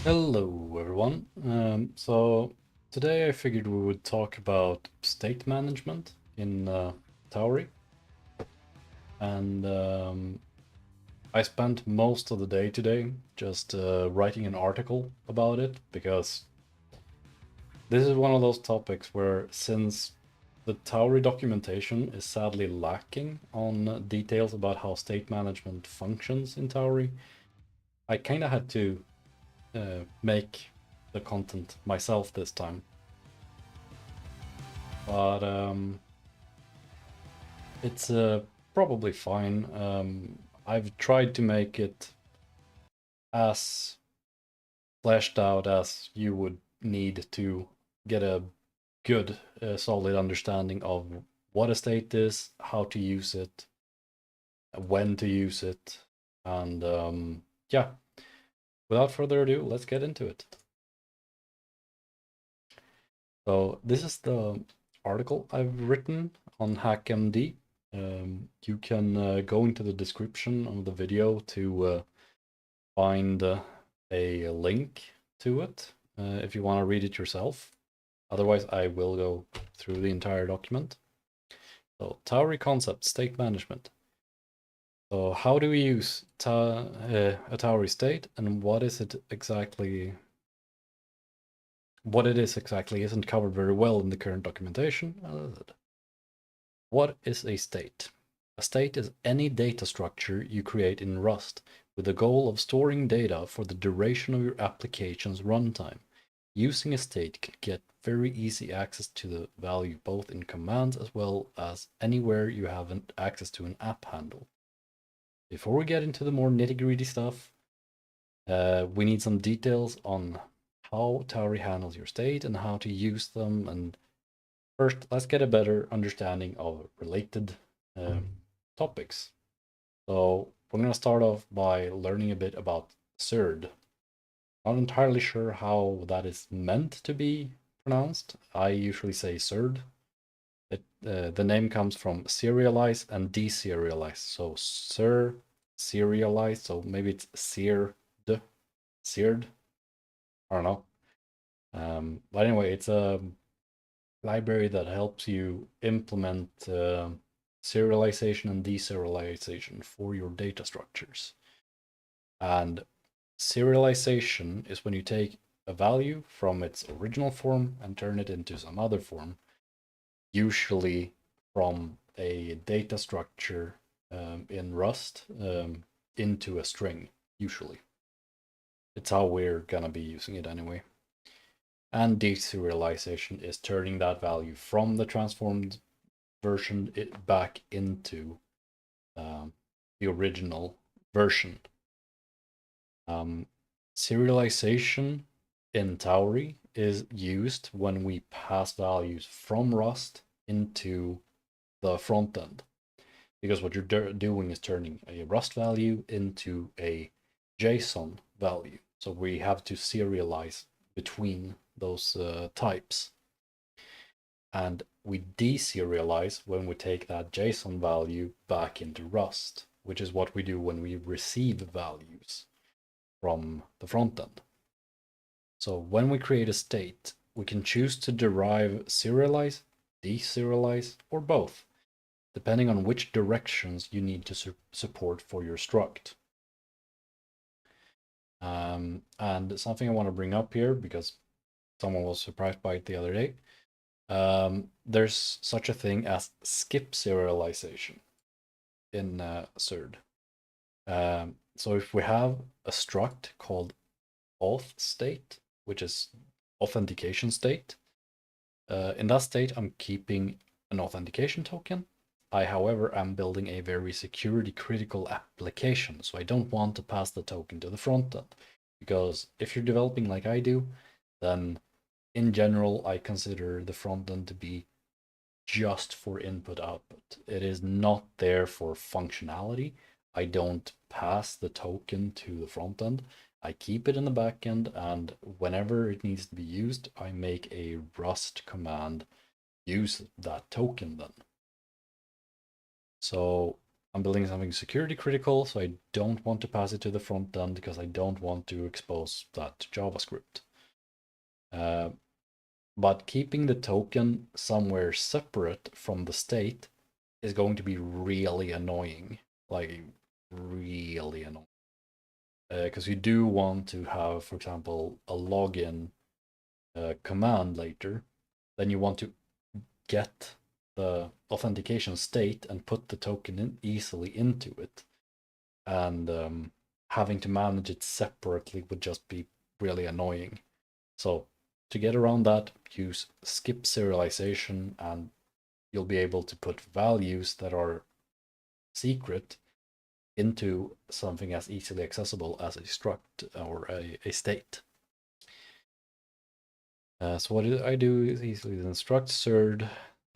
Hello, everyone. So today I figured we would talk about state management in Tauri, and I spent most of the day today just writing an article about it because this is one of those topics where, since the Tauri documentation is sadly lacking on details about how state management functions in Tauri, I kind of had to make the content myself this time. But it's probably fine. I've tried to make it as fleshed out as you would need to get a good, solid understanding of what a state is, how to use it, when to use it, and yeah. Without further ado, let's get into it. So this is the article I've written on HackMD. You can go into the description of the video to find a link to it if you want to read it yourself. Otherwise, I will go through the entire document. So, Tauri concept, state management. So, how do we use a Tauri state, and what is it exactly? What it is exactly isn't covered very well in the current documentation. What is a state? A state is any data structure you create in Rust with the goal of storing data for the duration of your application's runtime. Using a state can get very easy access to the value both in commands as well as anywhere you have access to an app handle. Before we get into the more nitty-gritty stuff, we need some details on how Tauri handles your state and how to use them. And first, let's get a better understanding of related topics. So we're going to start off by learning a bit about CERD. Not entirely sure how that is meant to be pronounced. I usually say CERD. The name comes from serialize and deserialize. So Sir serialize, so maybe it's seared. I don't know. But anyway, it's a library that helps you implement serialization and deserialization for your data structures. And serialization is when you take a value from its original form and turn it into some other form, usually from a data structure in Rust into a string, usually. It's how we're gonna be using it anyway. And deserialization is turning that value from the transformed version it back into the original version. Serialization in Tauri is used when we pass values from Rust into the front end. Because what you're doing is turning a Rust value into a JSON value. So we have to serialize between those types. And we deserialize when we take that JSON value back into Rust, which is what we do when we receive values from the front end. So when we create a state, we can choose to derive serialize, deserialize, or both, depending on which directions you need to support for your struct. And something I want to bring up here, because someone was surprised by it the other day, there's such a thing as skip serialization in CERD. So if we have a struct called auth state, which is authentication state, in that state I'm keeping an authentication token. I, however, am building a very security critical application, so I don't want to pass the token to the front end. Because if you're developing like I do, then in general, I consider the front end to be just for input output. It is not there for functionality. I don't pass the token to the front end. I keep it in the back end, and whenever it needs to be used, I make a Rust command use that token then. So I'm building something security critical, so I don't want to pass it to the front end because I don't want to expose that to JavaScript. But keeping the token somewhere separate from the state is going to be really annoying, like really annoying. Because you do want to have, for example, a login command later, then you want to get the authentication state and put the token in easily into it. And having to manage it separately would just be really annoying. So to get around that, use skip serialization, and you'll be able to put values that are secret into something as easily accessible as a struct or a state. So what I do is easily instruct CERD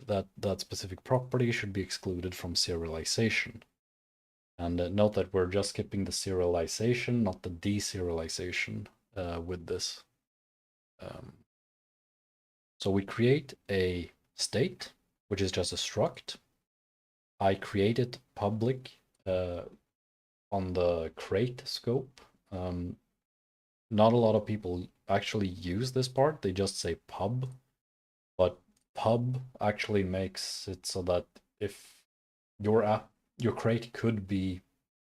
that specific property should be excluded from serialization. And note that we're just skipping the serialization, not the deserialization with this. So we create a state, which is just a struct. I create it public on the crate scope. Not a lot of people actually use this part. They just say pub, but pub actually makes it so that if your crate could be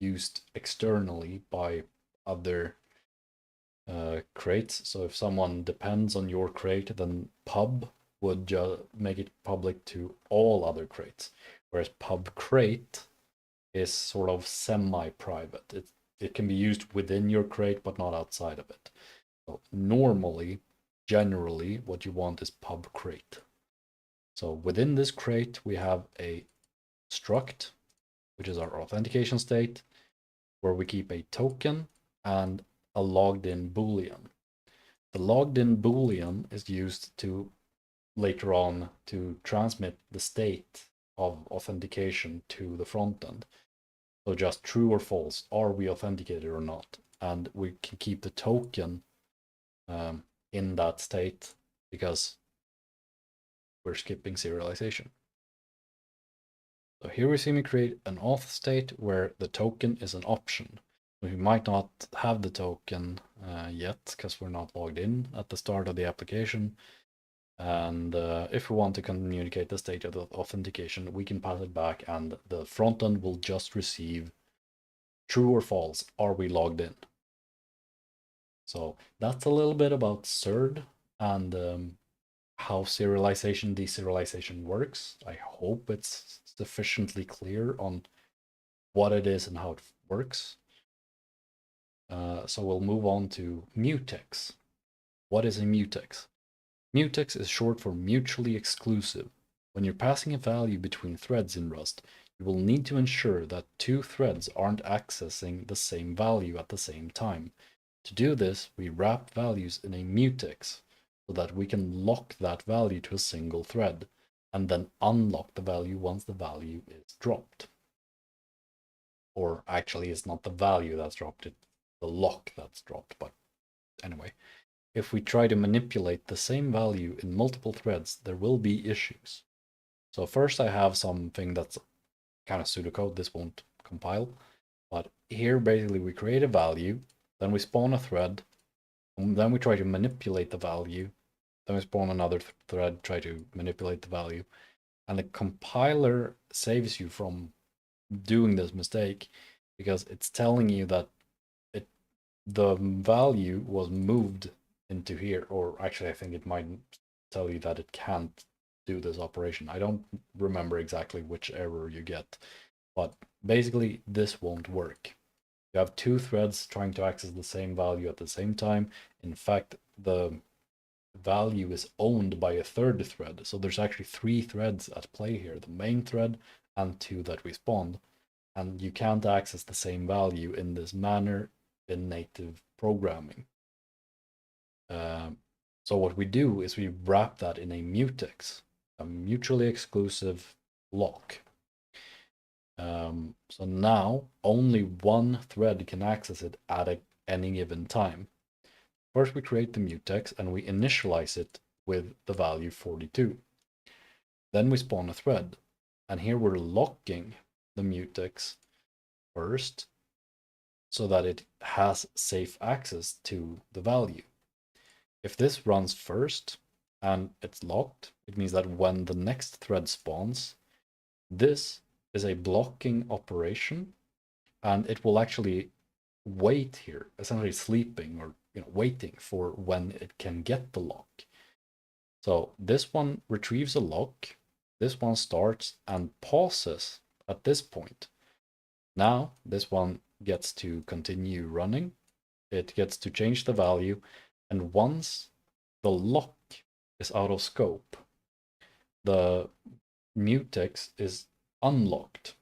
used externally by other crates. So if someone depends on your crate, then pub would just make it public to all other crates, whereas pub crate is sort of semi-private. It can be used within your crate, but not outside of it. So normally, generally, what you want is pub crate. So within this crate, we have a struct, which is our authentication state, where we keep a token and a logged in boolean. The logged in boolean is used to later on to transmit the state of authentication to the front end. So just true or false, are we authenticated or not? And we can keep the token in that state because we're skipping serialization. So here we see me create an auth state where the token is an option. We might not have the token yet because we're not logged in at the start of the application. And if we want to communicate the state of the authentication, we can pass it back and the front end will just receive true or false, are we logged in? So that's a little bit about CERD and how serialization, deserialization works. I hope it's sufficiently clear on what it is and how it works. So we'll move on to mutex. What is a mutex? Mutex is short for mutually exclusive. When you're passing a value between threads in Rust, you will need to ensure that two threads aren't accessing the same value at the same time. To do this, we wrap values in a mutex so that we can lock that value to a single thread and then unlock the value once the value is dropped. Or actually, it's not the value that's dropped, it's the lock that's dropped. But anyway, if we try to manipulate the same value in multiple threads, there will be issues. So first I have something that's kind of pseudocode. This won't compile. But here, basically, we create a value, then we spawn a thread, and then we try to manipulate the value, then we spawn another thread, try to manipulate the value. And the compiler saves you from doing this mistake because it's telling you that the value was moved into here, or actually I think it might tell you that it can't do this operation. I don't remember exactly which error you get, but basically this won't work. You have two threads trying to access the same value at the same time. In fact, the value is owned by a third thread, so there's actually three threads at play here, the main thread and two that we spawned, and you can't access the same value in this manner in native programming. So what we do is we wrap that in a mutex, a mutually exclusive lock. So now only one thread can access it at any given time. First we create the mutex and we initialize it with the value 42. Then we spawn a thread, and here we're locking the mutex first so that it has safe access to the value. If this runs first and it's locked, it means that when the next thread spawns, this is a blocking operation and it will actually wait here, essentially sleeping or waiting for when it can get the lock. So this one retrieves a lock, this one starts and pauses at this point. Now this one gets to continue running, it gets to change the value, and once the lock is out of scope, the mutex is unlocked.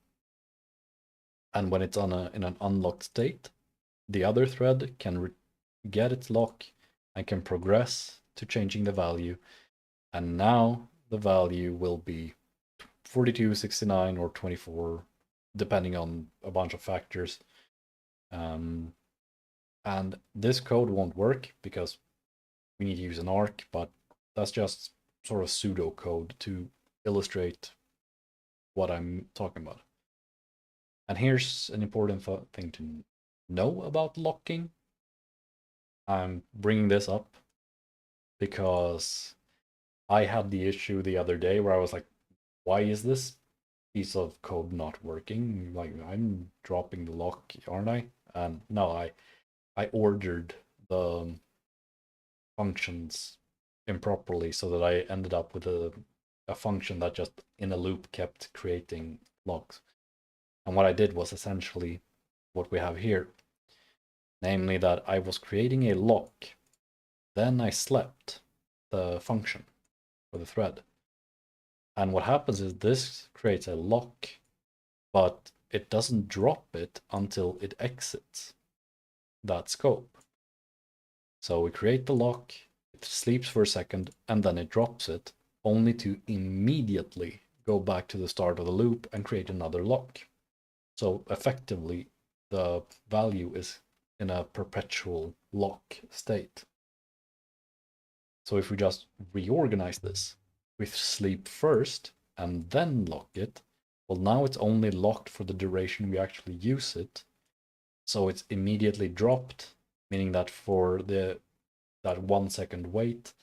And when it's in an unlocked state, the other thread can get its lock and can progress to changing the value. And now the value will be 42, 69, or 24, depending on a bunch of factors. And this code won't work because we need to use an arc, but that's just sort of pseudo code to illustrate what I'm talking about. And here's an important thing to know about locking. I'm bringing this up because I had the issue the other day where I was like, why is this piece of code not working? Like, I'm dropping the lock, aren't I? And no, I ordered the functions improperly so that I ended up with a function that just in a loop kept creating locks. And what I did was essentially what we have here, namely that I was creating a lock, then I slept the function for the thread. And what happens is this creates a lock, but it doesn't drop it until it exits that scope. So we create the lock, it sleeps for a second, and then it drops it, only to immediately go back to the start of the loop and create another lock. So effectively, the value is in a perpetual lock state. So if we just reorganize this, we sleep first and then lock it, well, now it's only locked for the duration we actually use it. So it's immediately dropped, meaning that for that 1 second wait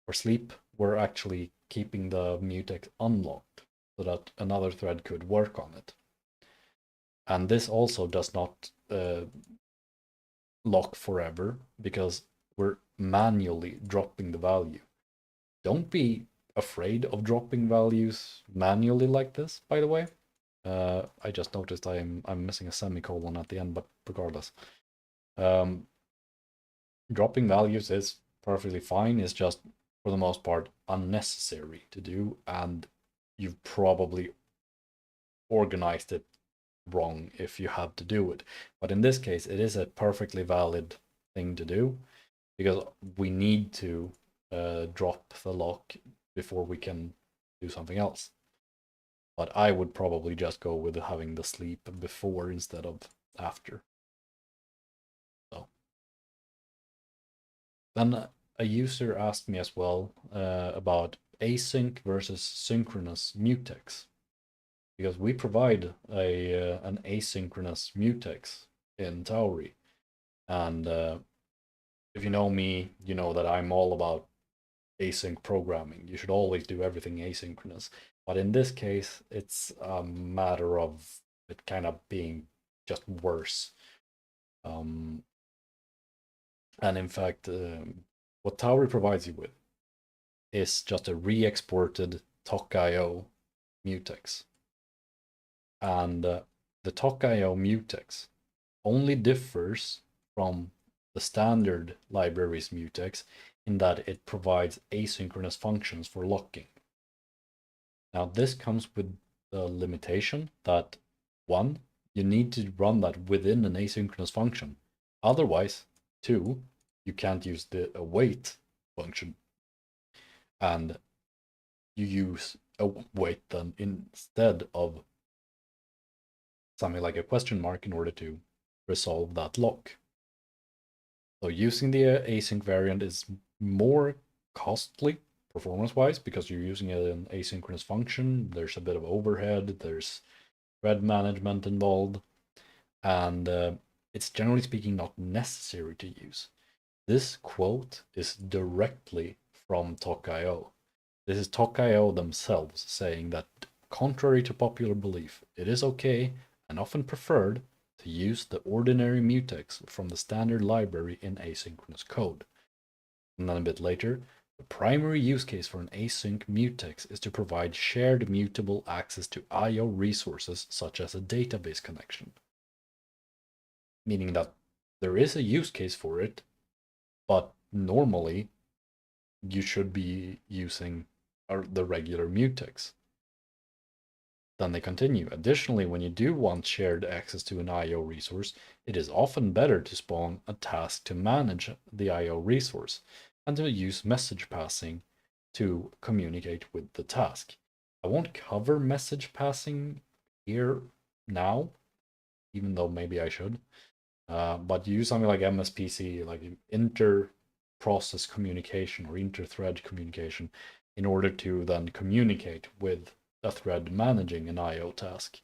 or sleep, we're actually keeping the mutex unlocked so that another thread could work on it. And this also does not lock forever because we're manually dropping the value. Don't be afraid of dropping values manually like this, by the way. I just noticed I'm missing a semicolon at the end, but regardless. Dropping values is perfectly fine. It's just, for the most part, unnecessary to do, and you've probably organized it wrong if you have to do it. But in this case, it is a perfectly valid thing to do because we need to drop the lock before we can do something else. But I would probably just go with having the sleep before instead of after. So then a user asked me as well about async versus synchronous mutex, because we provide an asynchronous mutex in Tauri. And if you know me, you know that I'm all about async programming. You should always do everything asynchronous. But in this case, it's a matter of it kind of being just worse. And in fact, what Tauri provides you with is just a re-exported TOC.io mutex. And the TOC.io mutex only differs from the standard library's mutex in that it provides asynchronous functions for locking. Now, this comes with the limitation that, one, you need to run that within an asynchronous function. Otherwise, two, you can't use the await function. And you use await then instead of something like a question mark in order to resolve that lock. So using the async variant is more costly performance-wise because you're using an asynchronous function. There's a bit of overhead. There's thread management involved, and it's generally speaking not necessary to use. This quote is directly from Talk.io. This is Talk.io themselves saying that, contrary to popular belief, it is okay and often preferred to use the ordinary mutex from the standard library in asynchronous code. And then a bit later, the primary use case for an async mutex is to provide shared mutable access to I/O resources such as a database connection. Meaning that there is a use case for it, but normally you should be using the regular mutex. Then they continue. Additionally, when you do want shared access to an I/O resource, it is often better to spawn a task to manage the I/O resource and to use message passing to communicate with the task. I won't cover message passing here now, even though maybe I should. But use something like MSPC, like inter-process communication or inter-thread communication, in order to then communicate with a thread managing an I/O task.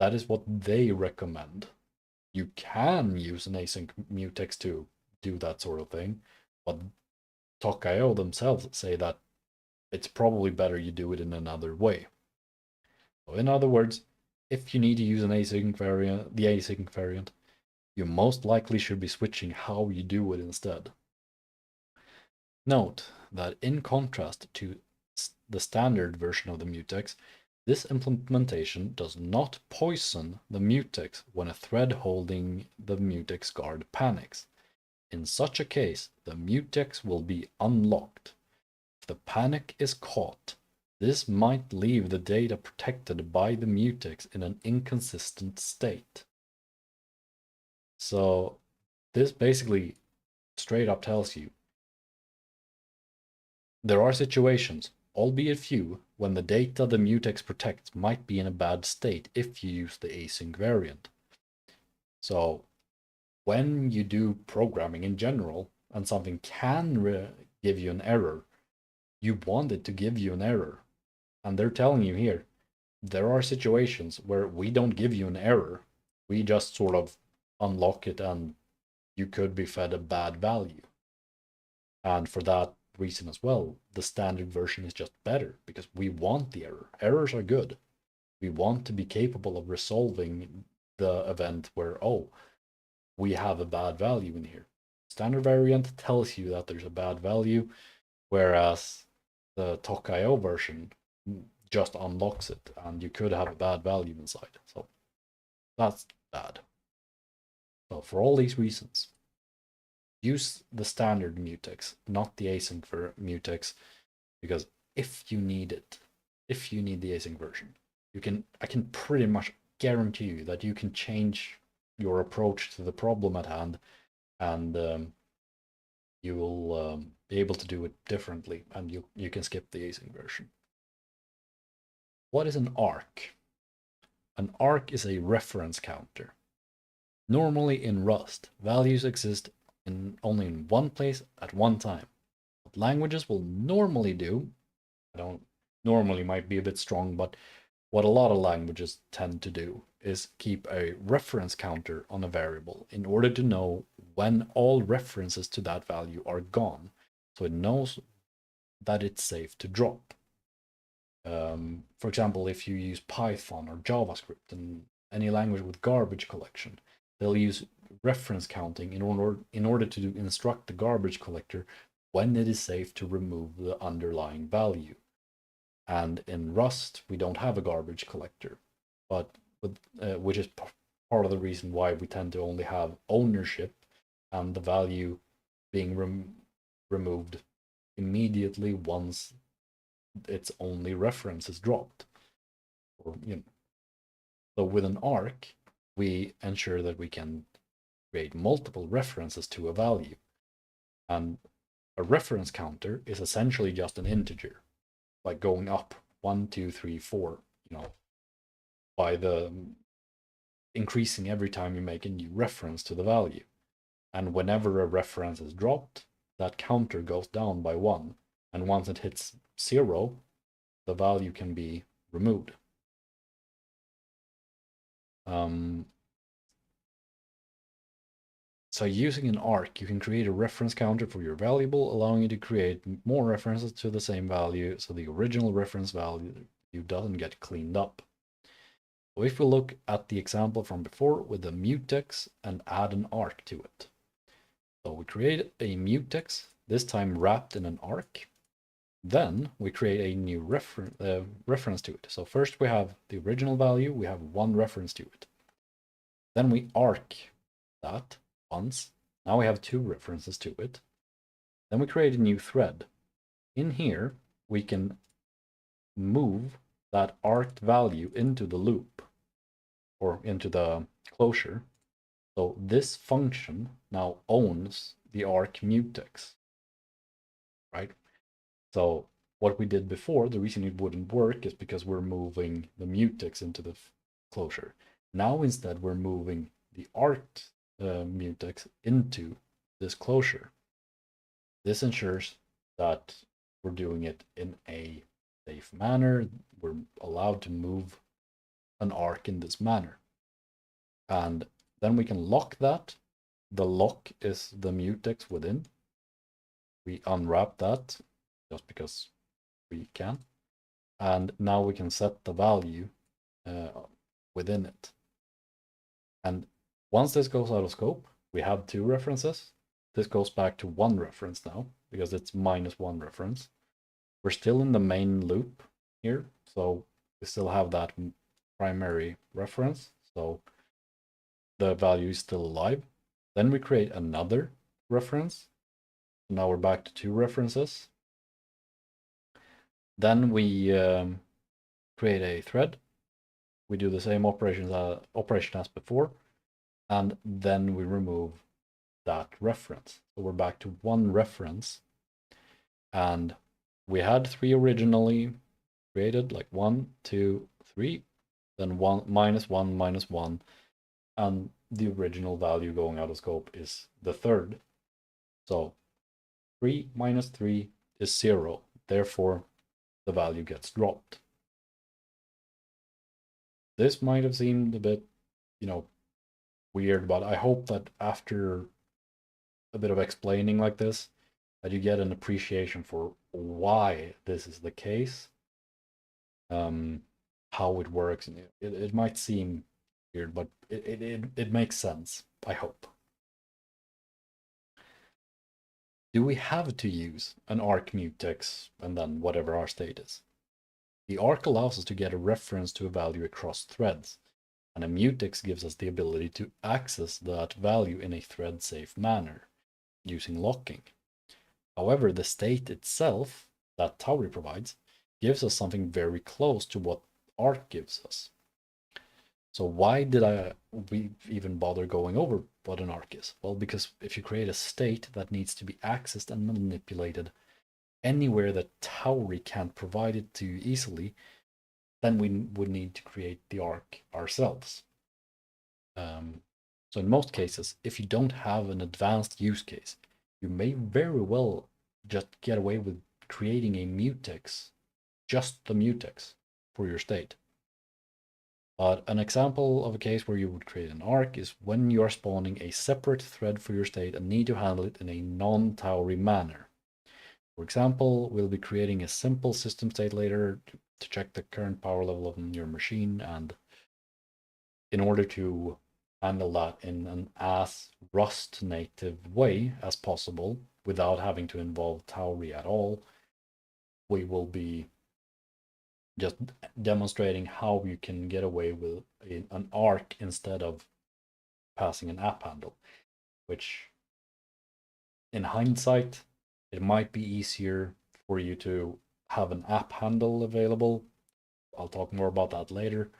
That is what they recommend. You can use an async mutex to do that sort of thing, but Talk.io themselves say that it's probably better you do it in another way. So in other words, if you need to use an async variant, the async variant, you most likely should be switching how you do it instead. Note that in contrast to the standard version of the mutex, this implementation does not poison the mutex when a thread holding the mutex guard panics. In such a case, the mutex will be unlocked. If the panic is caught, this might leave the data protected by the mutex in an inconsistent state. So this basically straight up tells you there are situations, albeit few, when the data the mutex protects might be in a bad state if you use the async variant. So when you do programming in general and something can give you an error, you want it to give you an error. And they're telling you here, there are situations where we don't give you an error. We just sort of unlock it and you could be fed a bad value. And for that reason as well, the standard version is just better because we want the error. Errors are good. We want to be capable of resolving the event where, oh, we have a bad value in here. Standard variant tells you that there's a bad value, whereas the Talk.io version just unlocks it and you could have a bad value inside. So that's bad. So for all these reasons, use the standard mutex, not the async for mutex, because if you need it, if you need the async version, I can pretty much guarantee you that you can change your approach to the problem at hand, and you will be able to do it differently, and you can skip the async version. What is an arc? An arc is a reference counter. Normally in Rust, values exist only in one place at one time. What languages will normally do, I don't normally might be a bit strong, but what a lot of languages tend to do is keep a reference counter on a variable in order to know when all references to that value are gone. So it knows that it's safe to drop. For example, if you use Python or JavaScript and any language with garbage collection, they'll use reference counting in order to instruct the garbage collector when it is safe to remove the underlying value. And in Rust, we don't have a garbage collector, but which is part of the reason why we tend to only have ownership and the value being removed immediately once its only reference is dropped. Or, so with an arc, we ensure that we can create multiple references to a value. And a reference counter is essentially just an integer, like going up 1, 2, 3, 4, by the increasing every time you make a new reference to the value. And whenever a reference is dropped, that counter goes down by 1. And once it hits 0, the value can be removed. So using an arc, you can create a reference counter for your variable, allowing you to create more references to the same value, so the original reference value doesn't get cleaned up. So if we look at the example from before with the mutex and add an arc to it. So we create a mutex, this time wrapped in an arc. Then we create a new reference to it. So first we have the original value, we have one reference to it. Then we arc that once. Now we have two references to it. Then we create a new thread. In here, we can move that arced value into the loop or into the closure. So this function now owns the arc mutex, right? So what we did before, the reason it wouldn't work is because we're moving the mutex into the closure. Now instead we're moving the arced mutex into this closure. This ensures that we're doing it in a safe manner. We're allowed to move an arc in this manner. And then we can lock that. The lock is the mutex within. We unwrap that just because we can. And now we can set the value within it. And once this goes out of scope, we have two references. This goes back to one reference now because it's -1 reference. We're still in the main loop here, so we still have that primary reference. So the value is still alive. Then we create another reference. Now we're back to two references. Then we create a thread. We do the same operation as before, and then we remove that reference. So we're back to one reference, and we had three originally created, like 1, 2, 3, then -1, -1, and the original value going out of scope is the third. So 3 minus 3 is 0. Therefore, the value gets dropped. This might have seemed a bit, weird, but I hope that after a bit of explaining like this, that you get an appreciation for why this is the case, how it works. And it might seem weird, but it makes sense, I hope. Do we have to use an arc mutex and then whatever our state is? The arc allows us to get a reference to a value across threads, and a mutex gives us the ability to access that value in a thread-safe manner using locking. However, the state itself that Tauri provides gives us something very close to what arc gives us. So why did we even bother going over what an arc is? Well, because if you create a state that needs to be accessed and manipulated anywhere that Tauri can't provide it to easily, then we would need to create the arc ourselves. So in most cases, if you don't have an advanced use case, you may very well just get away with creating a mutex, just the mutex for your state. But an example of a case where you would create an arc is when you are spawning a separate thread for your state and need to handle it in a non-Tauri manner. For example, we'll be creating a simple system state later to check the current power level of your machine, and in order to handle that in an as Rust native way as possible without having to involve Tauri at all, we will be just demonstrating how you can get away with an arc instead of passing an app handle, which in hindsight, it might be easier for you to have an app handle available. I'll talk more about that later.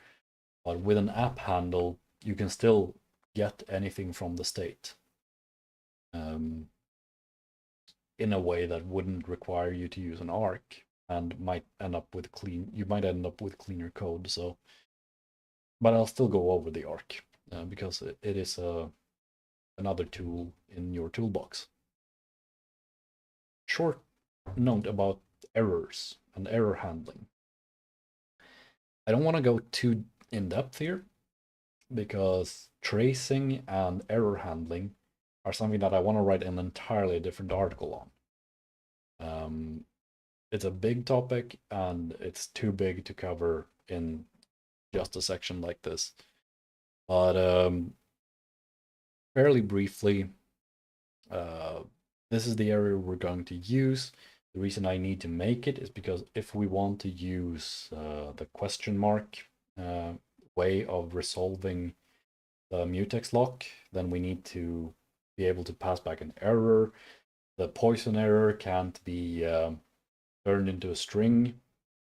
But with an app handle, you can still get anything from the state in a way that wouldn't require you to use an arc and might end up with cleaner code. So, but I'll still go over the arc because it is another tool in your toolbox. Short note about errors and error handling. I don't want to go too in depth here, because tracing and error handling are something that I want to write an entirely different article on. It's a big topic and it's too big to cover in just a section like this. But fairly briefly, this is the area we're going to use. The reason I need to make it is because if we want to use the question mark way of resolving the mutex lock, then we need to be able to pass back an error. The poison error can't be turned into a string,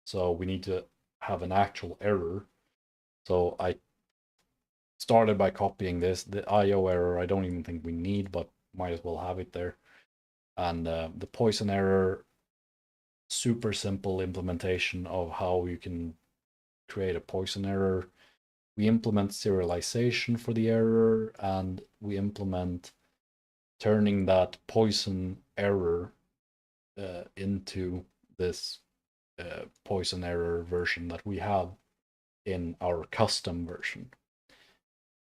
so we need to have an actual error. So I started by copying this. The IO error I don't even think we need, but might as well have it there. And the poison error, super simple implementation of how you can create a poison error. We implement serialization for the error, and we implement turning that poison error into this poison error version that we have in our custom version.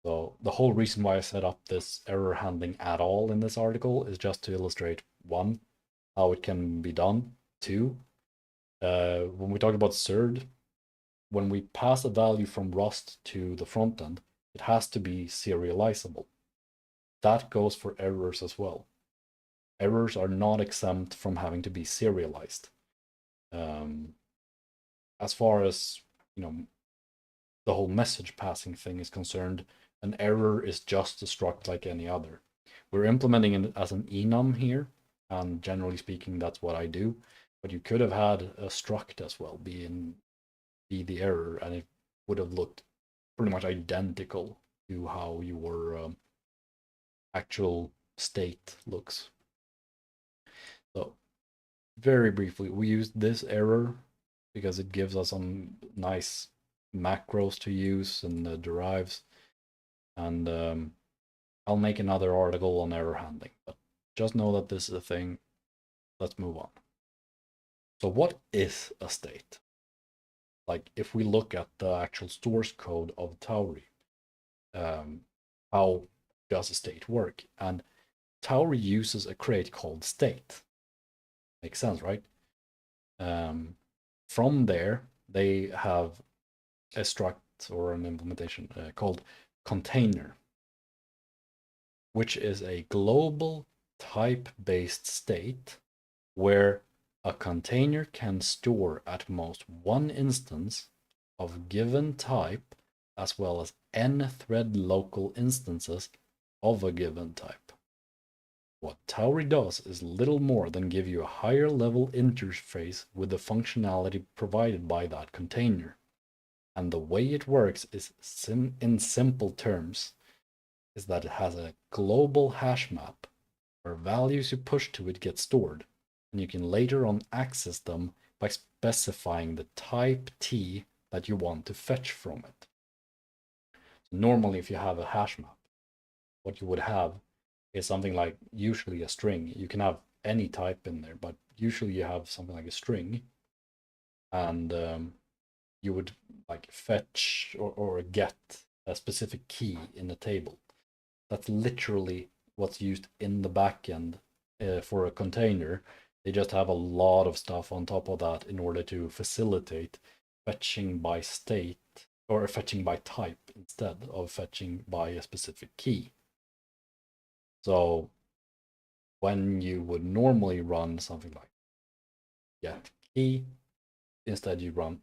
So the whole reason why I set up this error handling at all in this article is just to illustrate, one, how it can be done. Two, when we talk about CERD, when we pass a value from Rust to the front end, it has to be serializable. That goes for errors as well. Errors are not exempt from having to be serialized. As far as the whole message passing thing is concerned, an error is just a struct like any other. We're implementing it as an enum here, and generally speaking, that's what I do. But you could have had a struct as well be the error, and it would have looked pretty much identical to how your actual state looks. So very briefly, we used this error because it gives us some nice macros to use and derives. And I'll make another article on error handling, but just know that this is a thing. Let's move on. So what is a state? Like if we look at the actual source code of Tauri, how does a state work? And Tauri uses a crate called state. Makes sense, right? From there, they have a struct or an implementation called container, which is a global type-based state where a container can store at most one instance of given type as well as n thread local instances of a given type. What Tauri does is little more than give you a higher level interface with the functionality provided by that container. And the way it works is in simple terms is that it has a global hash map where values you push to it get stored, and you can later on access them by specifying the type T that you want to fetch from it. So normally, if you have a hash map, what you would have is something like usually a string. You can have any type in there, but usually you have something like a string, and you would like fetch or get a specific key in a table. That's literally what's used in the backend for a container. They just have a lot of stuff on top of that in order to facilitate fetching by state or fetching by type instead of fetching by a specific key. So when you would normally run something like get key, instead you run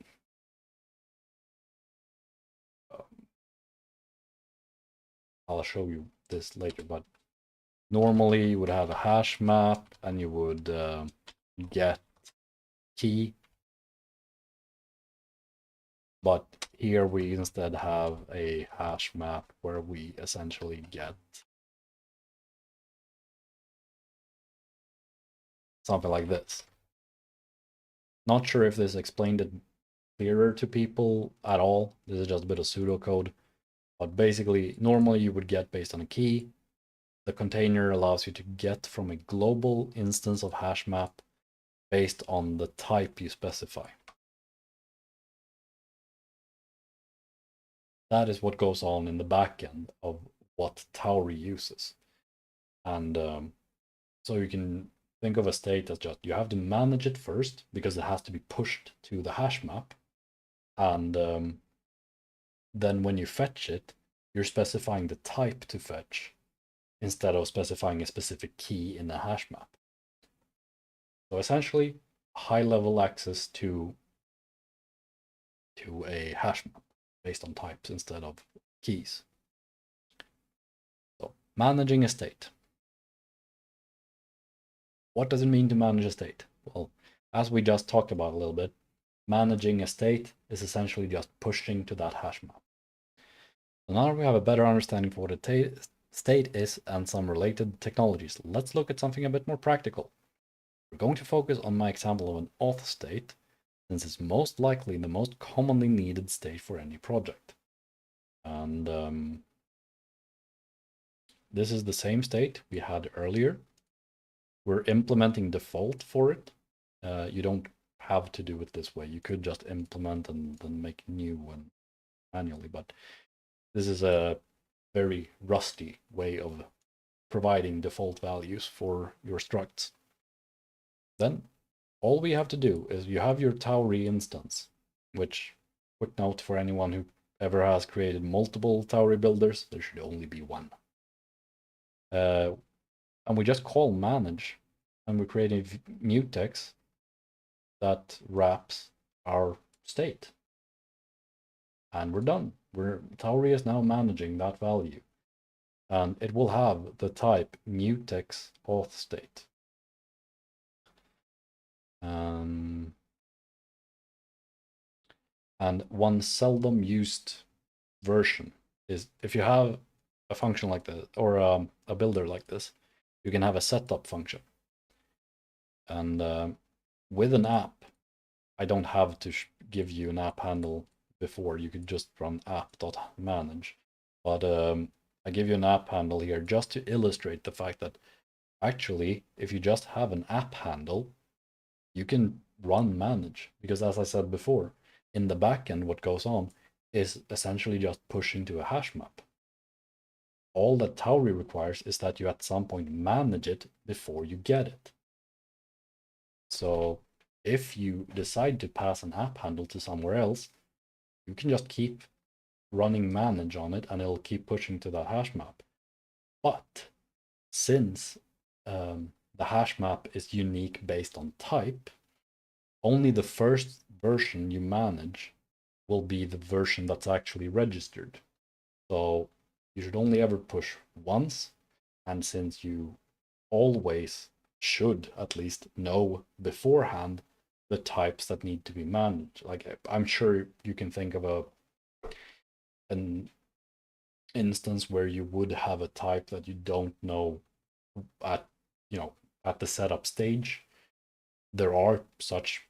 I'll show you this later, but normally you would have a hash map and you would get key. But here we instead have a hash map where we essentially get something like this. Not sure if this explained it clearer to people at all. This is just a bit of pseudocode. But basically, normally you would get based on a key. The container allows you to get from a global instance of hash map based on the type you specify. That is what goes on in the back end of what Tauri uses. And so you can think of a state as just you have to manage it first because it has to be pushed to the hash map. And then when you fetch it, you're specifying the type to fetch instead of specifying a specific key in the hash map. So essentially, high-level access to a hash map based on types instead of keys. So managing a state. What does it mean to manage a state? Well, as we just talked about a little bit, managing a state is essentially just pushing to that hash map. So now we have a better understanding for what a state is and some related technologies. Let's look at something a bit more practical. We're going to focus on my example of an auth state, since it's most likely the most commonly needed state for any project. And this is the same state we had earlier. We're implementing default for it. You don't have to do it this way. You could just implement and then make new and manually, but this is a very rusty way of providing default values for your structs. Then all we have to do is you have your Tauri instance, which, quick note for anyone who ever has created multiple Tauri builders, there should only be one. And we just call manage, and we create a mutex that wraps our state. And we're done. Tauri is now managing that value. And it will have the type mutex auth state. And one seldom used version is if you have a function like this, or a builder like this, you can have a setup function. And with an app, I don't have to give you an app handle before. You could just run app.manage. But I give you an app handle here just to illustrate the fact that actually, if you just have an app handle, you can run manage. Because as I said before, in the backend, what goes on is essentially just pushing to a hash map. All that Tauri requires is that you at some point manage it before you get it. So if you decide to pass an app handle to somewhere else, you can just keep running manage on it and it'll keep pushing to that hash map. But since the hash map is unique based on type, only the first version you manage will be the version that's actually registered. So you should only ever push once, and since you always should at least know beforehand the types that need to be managed. Like I'm sure you can think of an instance where you would have a type that you don't know at at the setup stage. There are such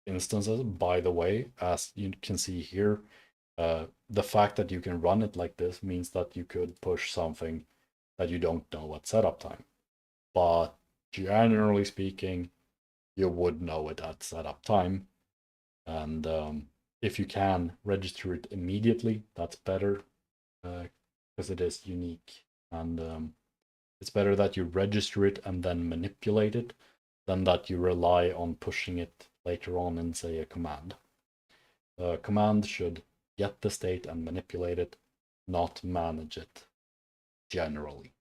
instances, by the way, as you can see here. The fact that you can run it like this means that you could push something that you don't know at setup time. But generally speaking, you would know it at setup time. And if you can register it immediately, that's better because it is unique. And it's better that you register it and then manipulate it than that you rely on pushing it later on in, say, a command. A command should get the state and manipulate it, not manage it generally.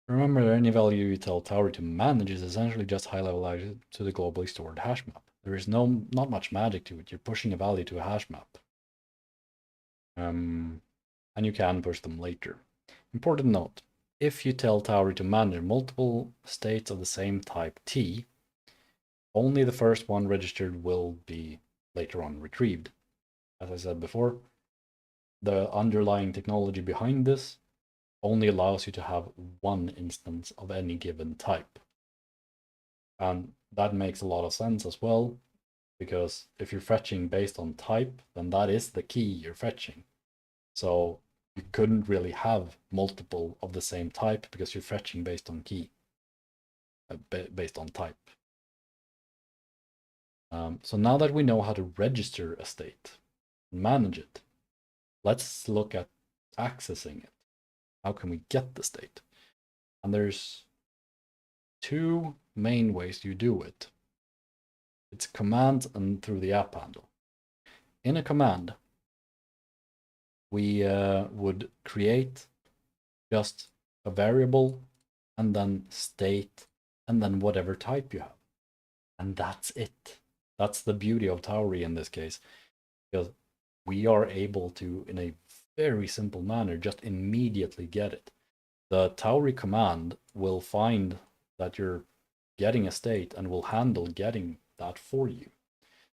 Remember that any value you tell Tauri to manage is essentially just high-level access to the globally stored hash map. There is not much magic to it. You're pushing a value to a hash map. And you can push them later. Important note, if you tell Tauri to manage multiple states of the same type T, only the first one registered will be later on retrieved. As I said before, the underlying technology behind this only allows you to have one instance of any given type. And that makes a lot of sense as well, because if you're fetching based on type, then that is the key you're fetching. So you couldn't really have multiple of the same type because you're fetching based on key, based on type. So now that we know how to register a state, manage it. Let's look at accessing it. How can we get the state? And there's two main ways you do it. It's command and through the app handle. In a command, we would create just a variable and then state and then whatever type you have. And that's it. That's the beauty of Tauri in this case, because we are able to, in a very simple manner, just immediately get it. The Tauri command will find that you're getting a state and will handle getting that for you.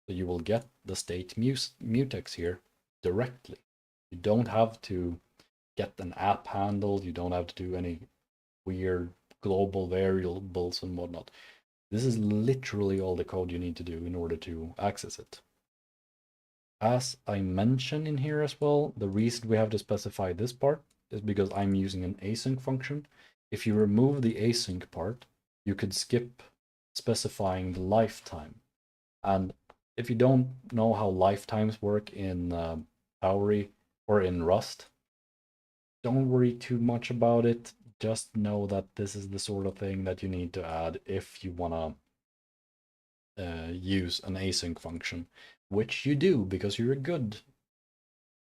So you will get the state mutex here directly. You don't have to get an app handle. You don't have to do any weird global variables and whatnot. This is literally all the code you need to do in order to access it. As I mentioned in here as well, the reason we have to specify this part is because I'm using an async function. If you remove the async part, you could skip specifying the lifetime. And if you don't know how lifetimes work in Tauri or in Rust, don't worry too much about it. Just know that this is the sort of thing that you need to add if you want to use an async function, which you do because you're a good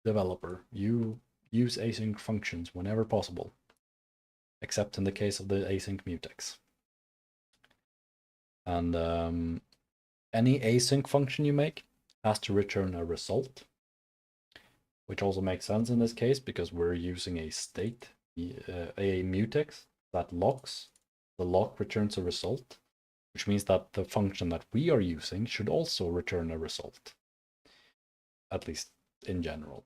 developer. You use async functions whenever possible, except in the case of the async mutex. And any async function you make has to return a result, which also makes sense in this case because we're using a state, a mutex that locks. The lock returns a result, which means that the function that we are using should also return a result, at least in general,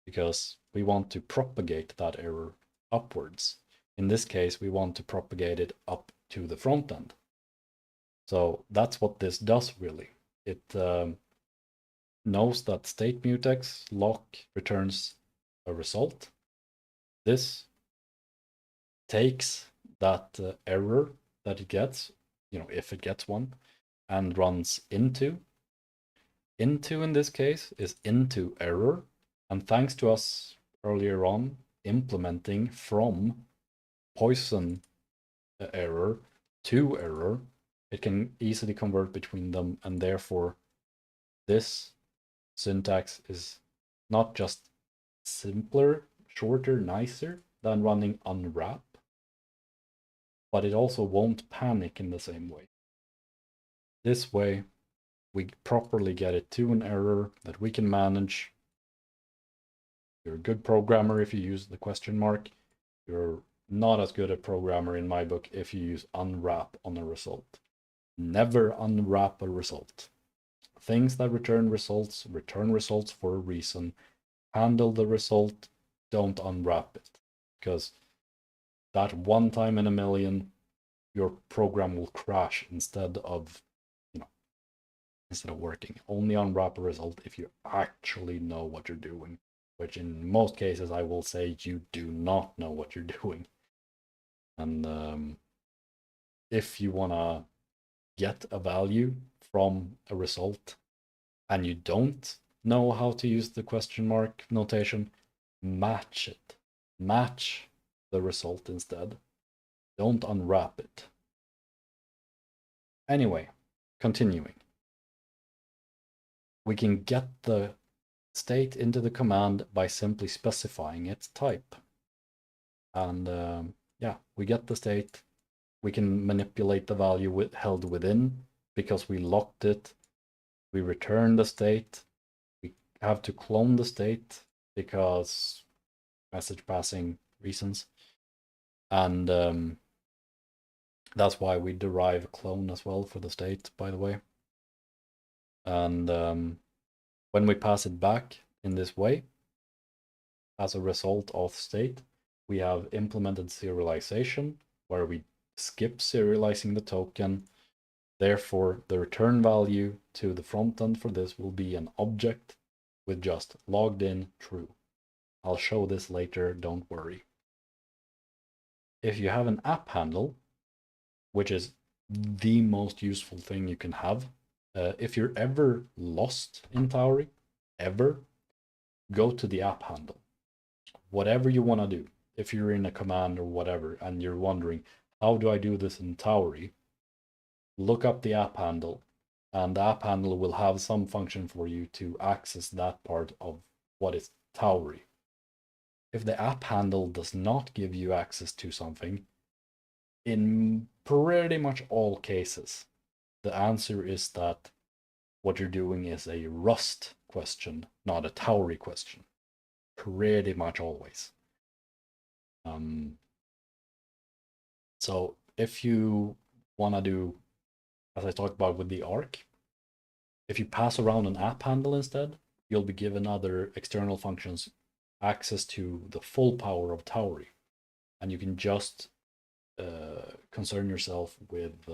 because we want to propagate that error upwards. In this case, we want to propagate it up to the front end. So that's what this does really. It knows that state mutex lock returns a result. This takes that error that it gets, if it gets one, and runs into. Into in this case is into error, and thanks to us earlier on implementing from poison error to error, it can easily convert between them, and therefore this syntax is not just simpler, shorter, nicer than running unwrap, but it also won't panic in the same way. This way, we properly get it to an error that we can manage. You're a good programmer if you use the question mark. You're not as good a programmer in my book if you use unwrap on a result. Never unwrap a result. Things that return results for a reason. Handle the result, don't unwrap it. Because that one time in a million, your program will crash instead of working. Only unwrap a result if you actually know what you're doing, which in most cases I will say you do not know what you're doing. And if you want to get a value from a result and you don't know how to use the question mark notation, match it. Match the result instead. Don't unwrap it. Anyway, continuing. We can get the state into the command by simply specifying its type. And yeah, we get the state. We can manipulate the value held within because we locked it. We return the state. We have to clone the state because message passing reasons. And that's why we derive a clone as well for the state, by the way. And when we pass it back in this way, as a result of state, we have implemented serialization, where we skip serializing the token. Therefore, the return value to the front end for this will be an object with just logged in true. I'll show this later, don't worry. If you have an app handle, which is the most useful thing you can have, if you're ever lost in Tauri, ever, go to the app handle. Whatever you want to do, if you're in a command or whatever, and you're wondering, how do I do this in Tauri? Look up the app handle, and the app handle will have some function for you to access that part of what is Tauri. If the app handle does not give you access to something, in pretty much all cases, the answer is that what you're doing is a Rust question, not a Tauri question. Pretty much always. So if you want to do, as I talked about with the arc, if you pass around an app handle instead, you'll be given other external functions access to the full power of Tauri. And you can just concern yourself with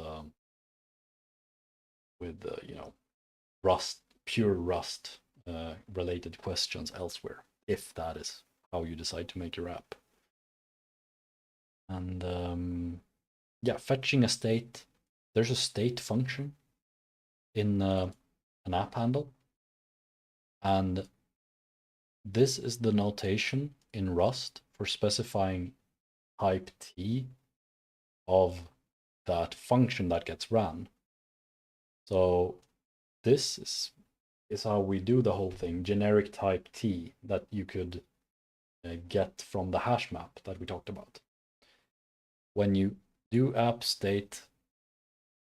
Rust, pure Rust related questions elsewhere, if that is how you decide to make your app. And yeah, fetching a state. There's a state function in an app handle, and this is the notation in Rust for specifying type T of that function that gets ran. So this is how we do the whole thing, generic type T that you could get from the hash map that we talked about. When you do app state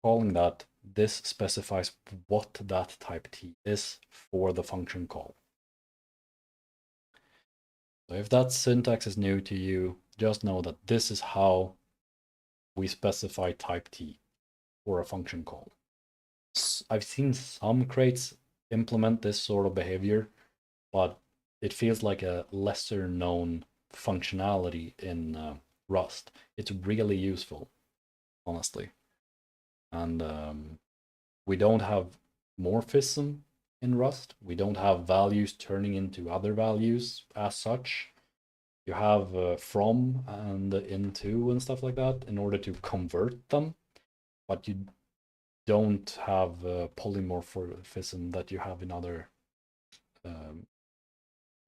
calling that, this specifies what that type T is for the function call. So if that syntax is new to you, just know that this is how we specify type T for a function call. I've seen some crates implement this sort of behavior, but it feels like a lesser known functionality in Rust. It's really useful, honestly. And we don't have morphism in Rust. We don't have values turning into other values as such. You have from and into and stuff like that in order to convert them, but you don't have polymorphism that you have in other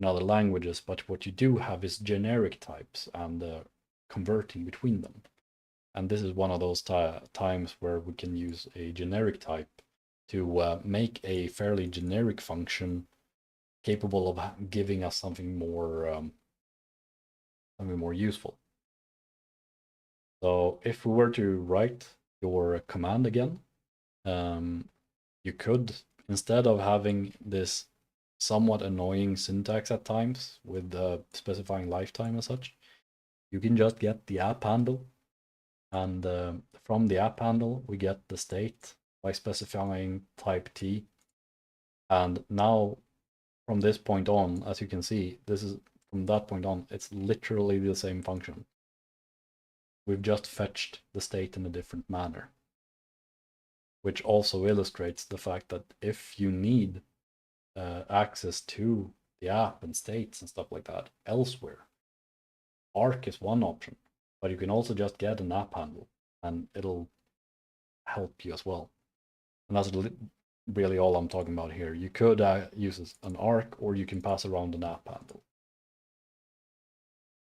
languages. But what you do have is generic types and converting between them. And this is one of those times where we can use a generic type to make a fairly generic function capable of giving us something more useful. So if we were to write your command again, you could, instead of having this somewhat annoying syntax at times with specifying lifetime and such, you can just get the app handle, and from the app handle we get the state by specifying type T. And now from this point on, as you can see, this is from that point on, it's literally the same function. We've just fetched the state in a different manner, which also illustrates the fact that if you need access to the app and states and stuff like that elsewhere, Arc is one option, but you can also just get an app handle and it'll help you as well. And that's really all I'm talking about here. You could use an Arc, or you can pass around an app handle.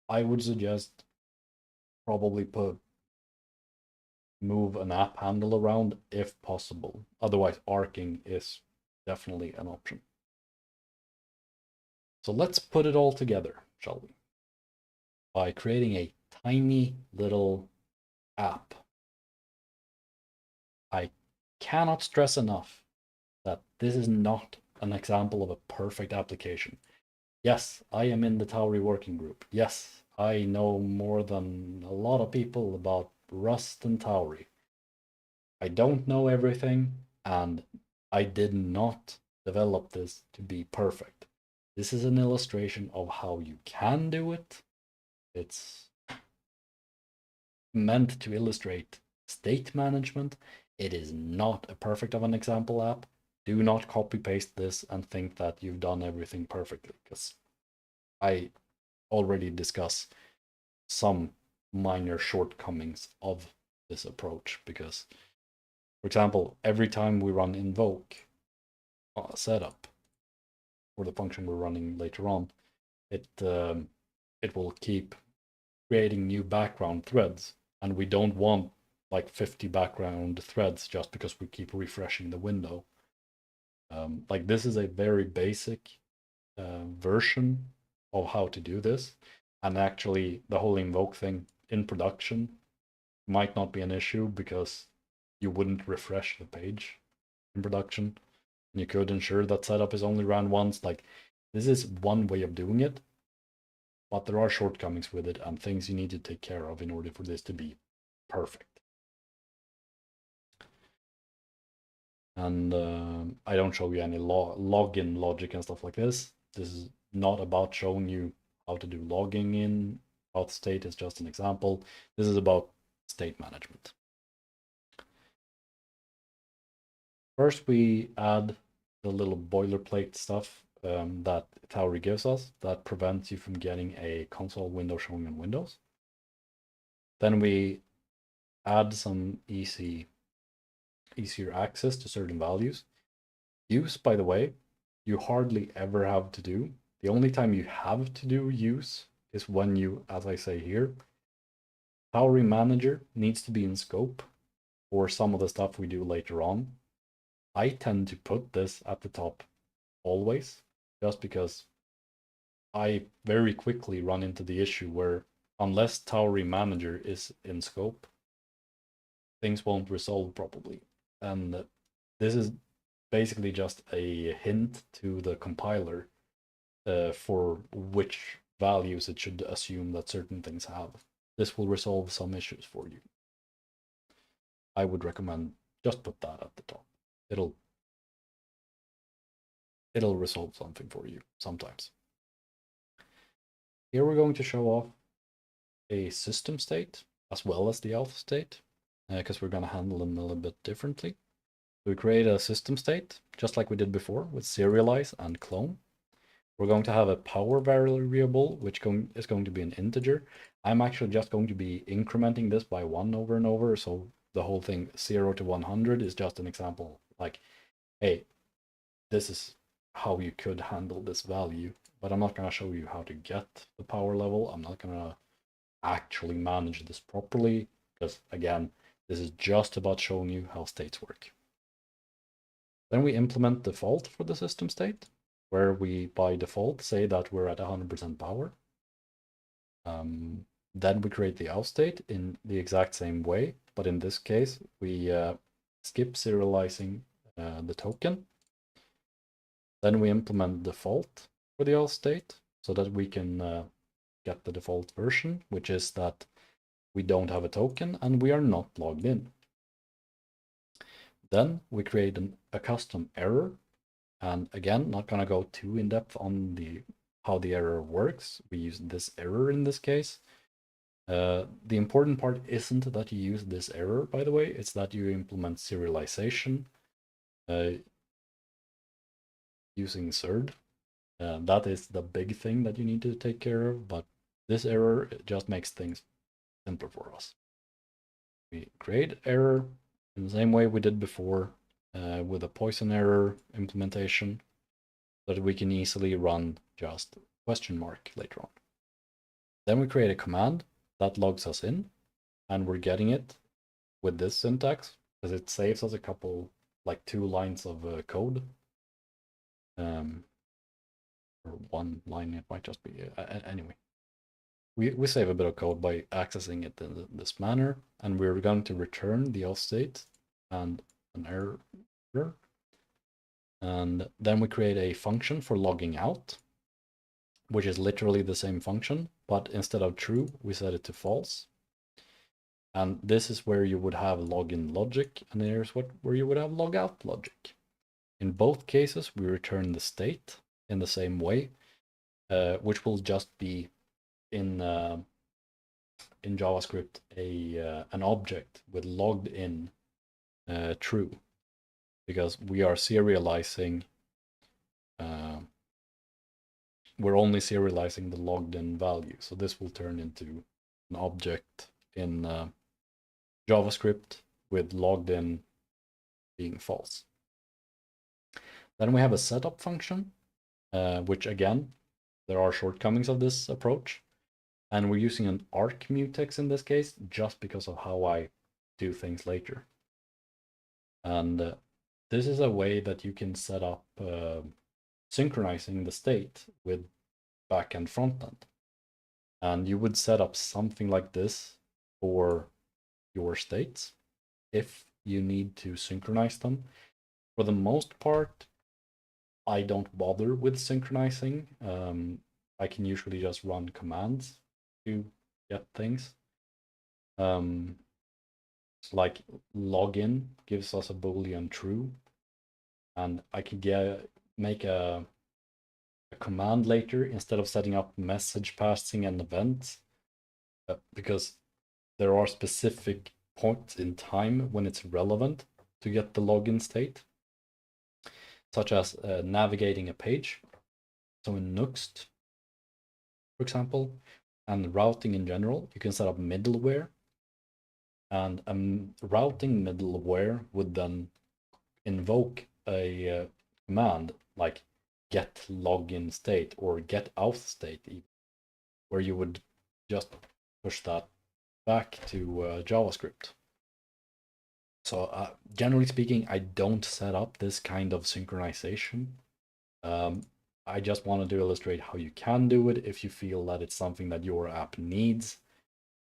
I would suggest probably move an app handle around if possible. Otherwise, arcing is definitely an option. So let's put it all together, shall we? By creating a tiny little app. I cannot stress enough that this is not an example of a perfect application. Yes, I am in the Tauri working group. Yes, I know more than a lot of people about Rust and Tauri. I don't know everything, and I did not develop this to be perfect. This is an illustration of how you can do it. It's meant to illustrate state management. It is not a perfect of an example app. Do not copy paste this and think that you've done everything perfectly, because I already discuss some minor shortcomings of this approach. Because, for example, every time we run invoke setup, or the function we're running later on, it will keep creating new background threads, and we don't want like 50 background threads just because we keep refreshing the window. Like this is a very basic version of how to do this, and actually the whole invoke thing in production might not be an issue because you wouldn't refresh the page in production. You could ensure that setup is only ran once. Like this is one way of doing it, but there are shortcomings with it and things you need to take care of in order for this to be perfect. And I don't show you any login logic and stuff like this. This is not about showing you how to do logging in auth state. Is just an example. This is about state management. First, we add the little boilerplate stuff that Tauri gives us that prevents you from getting a console window showing on Windows. Then we add some easier access to certain values. Use, by the way, you hardly ever have to do. The only time you have to do use is when you, as I say here, Tauri Manager needs to be in scope for some of the stuff we do later on. I tend to put this at the top always, just because I very quickly run into the issue where unless Tauri Manager is in scope, things won't resolve properly. And this is basically just a hint to the compiler for which values it should assume that certain things have. This will resolve some issues for you. I would recommend just put that at the top. It'll resolve something for you sometimes. Here we're going to show off a system state as well as the auth state, because we're going to handle them a little bit differently. So we create a system state, just like we did before, with serialize and clone. We're going to have a power variable, which is going to be an integer. I'm actually just going to be incrementing this by 1 over and over, so the whole thing 0 to 100 is just an example. Like, hey, this is how you could handle this value, but I'm not going to show you how to get the power level. I'm not going to actually manage this properly, because again, this is just about showing you how states work. Then we implement default for the system state, where we by default say that we're at 100% power. Then we create the auth state in the exact same way, but in this case, we skip serializing the token. Then we implement default for the auth state so that we can get the default version, which is that we don't have a token and we are not logged in. Then we create a custom error. And again, not going to go too in depth on how the error works. We use this error in this case. The important part isn't that you use this error, by the way. It's that you implement serialization using CERD. That is the big thing that you need to take care of, but this error just makes things simpler for us. We create error in the same way we did before with a poison error implementation, so that we can easily run just question mark later on. Then we create a command that logs us in, and we're getting it with this syntax because it saves us a couple, like 2 lines of code. Or 1 line, it might just be, anyway. We save a bit of code by accessing it in this manner, and we're going to return the auth state and an error. And then we create a function for logging out, which is literally the same function, but instead of true, we set it to false. And this is where you would have login logic, and here's where you would have logout logic. In both cases, we return the state in the same way, which will just be in JavaScript an object with logged in true, because we are serializing. We're only serializing the logged in value, so this will turn into an object in JavaScript with logged in being false. Then we have a setup function, which again, there are shortcomings of this approach. And we're using an arc mutex in this case, just because of how I do things later. And this is a way that you can set up synchronizing the state with back and front end. And you would set up something like this for your states if you need to synchronize them. For the most part, I don't bother with synchronizing. I can usually just run commands to get things. Like login gives us a boolean true, and I can make a command later instead of setting up message passing and events, because there are specific points in time when it's relevant to get the login state, such as navigating a page. So in Nuxt, for example, and routing in general, you can set up middleware, and a routing middleware would then invoke a command like get login state or get auth state, even, where you would just push that back to JavaScript. So generally speaking, I don't set up this kind of synchronization. I just wanted to illustrate how you can do it if you feel that it's something that your app needs.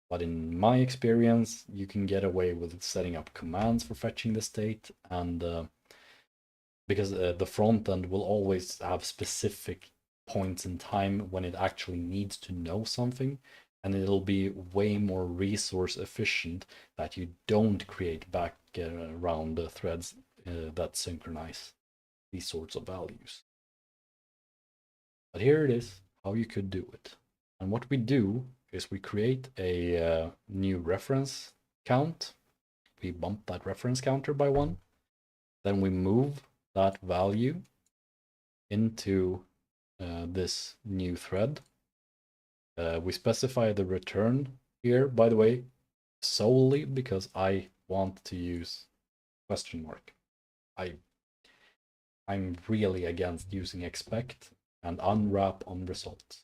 But in my experience, you can get away with setting up commands for fetching the state, and because the front end will always have specific points in time when it actually needs to know something, and it'll be way more resource efficient that you don't create background threads that synchronize these sorts of values. But here it is, how you could do it. And what we do is we create a new reference count. We bump that reference counter by 1. Then we move that value into this new thread. We specify the return here, by the way, solely because I want to use question mark. I'm really against using expect and unwrap on results.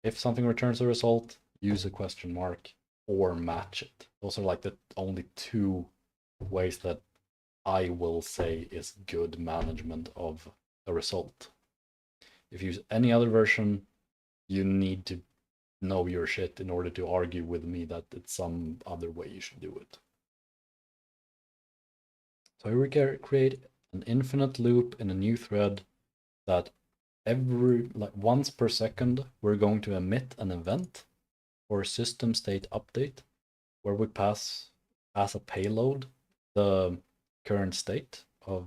If something returns a result, use a question mark or match it. Those are like the only 2 ways that I will say is good management of a result. If you use any other version, you need to know your shit in order to argue with me that it's some other way you should do it. So here we create an infinite loop in a new thread that once per second, we're going to emit an event or a system state update where we pass as a payload the current state of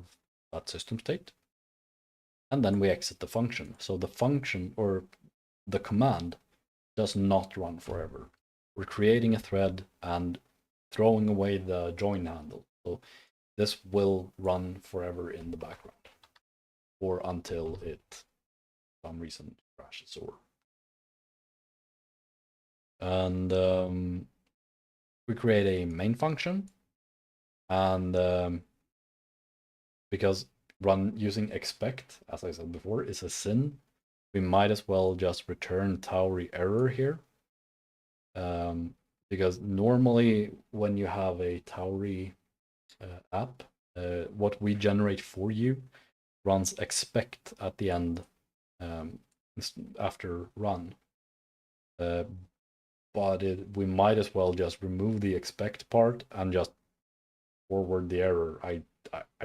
that system state. And then we exit the function. So the function or the command does not run forever. We're creating a thread and throwing away the join handle. So this will run forever in the background or until it, for some reason, crashes or. And we create a main function, and because using expect, as I said before, is a sin, we might as well just return Tauri error here. Because normally when you have a Tauri app, what we generate for you runs expect at the end after run. But we might as well just remove the expect part and just forward the error. I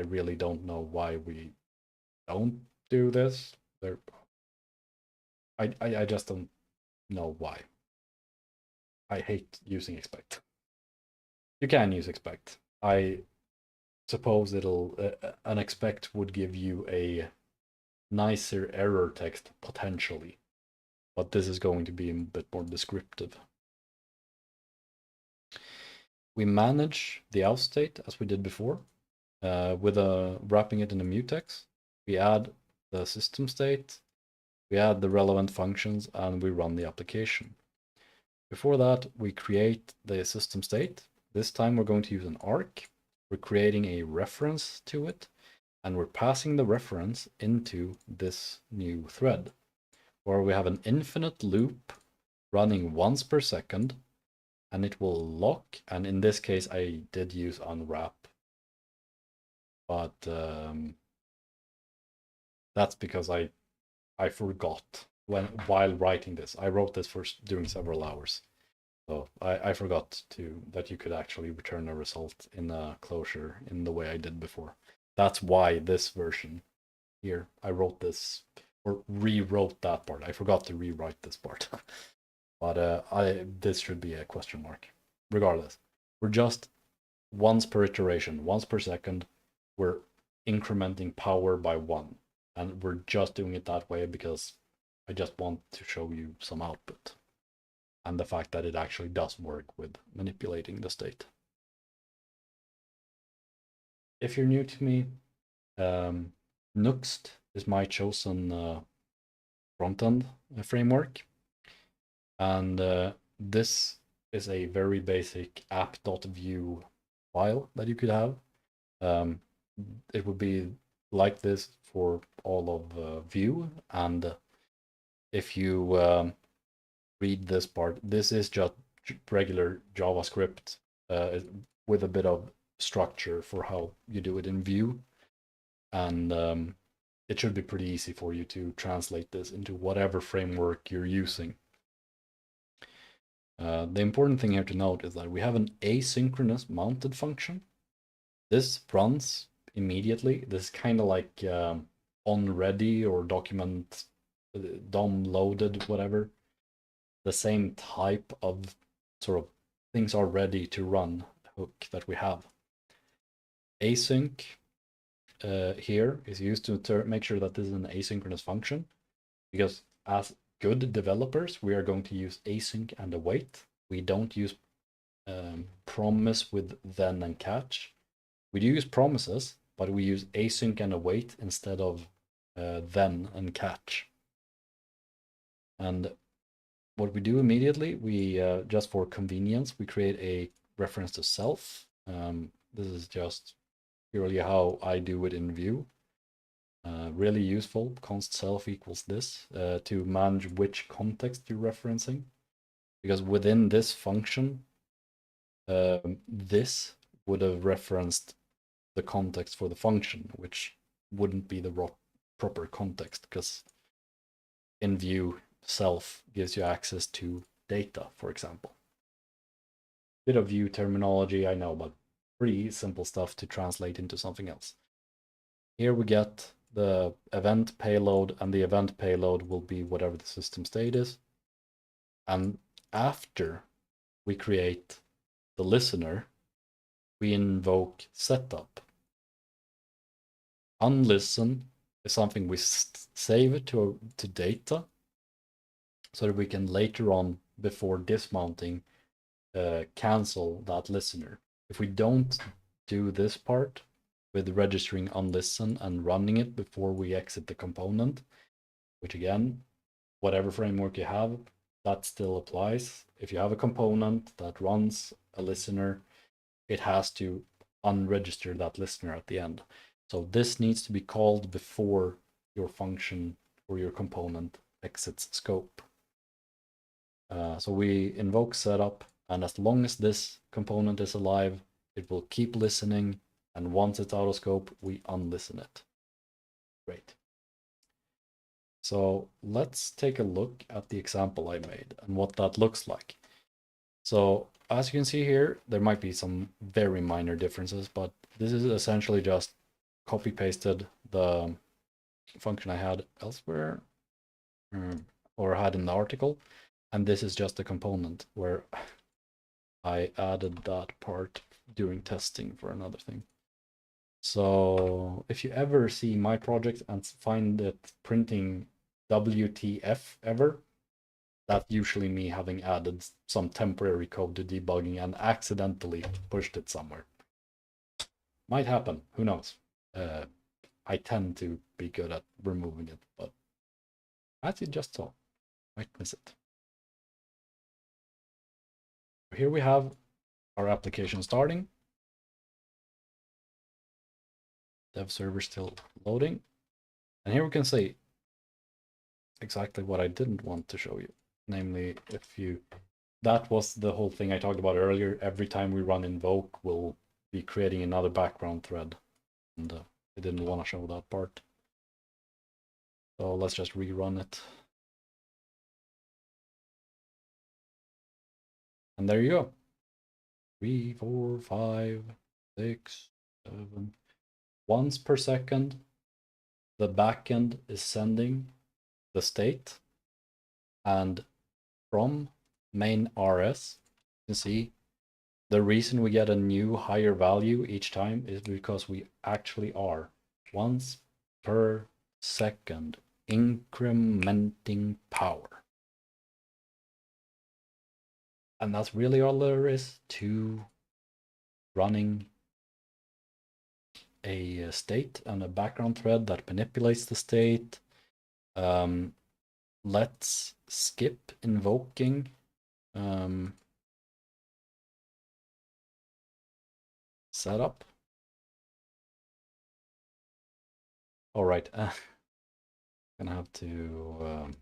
really don't know why we don't do this. I just don't know why. I hate using expect. You can use expect. I suppose an expect would give you a nicer error text potentially, but this is going to be a bit more descriptive. We manage the auth state as we did before, with wrapping it in a mutex. We add the system state, we add the relevant functions, and we run the application. Before that, we create the system state. This time we're going to use an arc. We're creating a reference to it, And we're passing the reference into this new thread, where we have an infinite loop running once per second, and it will lock. And in this case, I did use unwrap, but that's because I forgot while writing this. I wrote this during several hours. So I forgot that you could actually return a result in a closure in the way I did before. That's why this version here, I wrote this or rewrote that part. I forgot to rewrite this part. But this should be a question mark. Regardless, we're just once per iteration, once per second, we're incrementing power by 1. And we're just doing it that way because I just want to show you some output. And the fact that it actually does work with manipulating the state. If you're new to me, Nuxt is my chosen front-end framework. And this is a very basic app.view file that you could have. It would be like this for all of Vue. And if you read this part, this is just regular JavaScript with a bit of structure for how you do it in Vue. And it should be pretty easy for you to translate this into whatever framework you're using. The important thing here to note is that we have an asynchronous mounted function. This runs immediately. This is kind of like on ready or document DOM loaded, whatever. The same type of sort of things are ready to run hook that we have. Async here is used to make sure that this is an asynchronous function, because as good developers, we are going to use async and await. We don't use promise with then and catch. We do use promises, but we use async and await instead of then and catch. And what we do immediately, we just for convenience, we create a reference to self. This is just purely how I do it in Vue. Really useful. Const self equals this to manage which context you're referencing, because within this function, this would have referenced the context for the function, which wouldn't be the proper context, because in Vue, self gives you access to data, for example. Bit of Vue terminology, I know, but pretty simple stuff to translate into something else. Here we get the event payload, and the event payload will be whatever the system state is. And after we create the listener, we invoke setup. Unlisten is something we save to data, so that we can later on, before dismounting, cancel that listener. If we don't do this part with registering unlisten and running it before we exit the component, which again, whatever framework you have, that still applies. If you have a component that runs a listener, it has to unregister that listener at the end. So this needs to be called before your function or your component exits scope. So we invoke setup, and as long as this component is alive, it will keep listening, and once it's out of scope, we unlisten it. Great. So let's take a look at the example I made and what that looks like. So as you can see here, there might be some very minor differences, but this is essentially just copy-pasted the function I had elsewhere, or had in the article, and this is just a component where I added that part during testing for another thing. So if you ever see my project and find it printing WTF ever, that's usually me having added some temporary code to debugging and accidentally pushed it somewhere. Might happen, who knows? I tend to be good at removing it, but as you just saw, might miss it. Here we have our application starting. Dev server still loading. And here we can see exactly what I didn't want to show you. Namely, if you, that was the whole thing I talked about earlier. Every time we run invoke, we'll be creating another background thread. And I didn't want to show that part. So let's just rerun it. And there you go. 3, 4, 5, 6, 7. Once per second, the backend is sending the state. And from main RS, you can see the reason we get a new higher value each time is because we actually are once per second incrementing power. And that's really all there is to running a state and a background thread that manipulates the state. Let's skip invoking setup. All right, gonna have to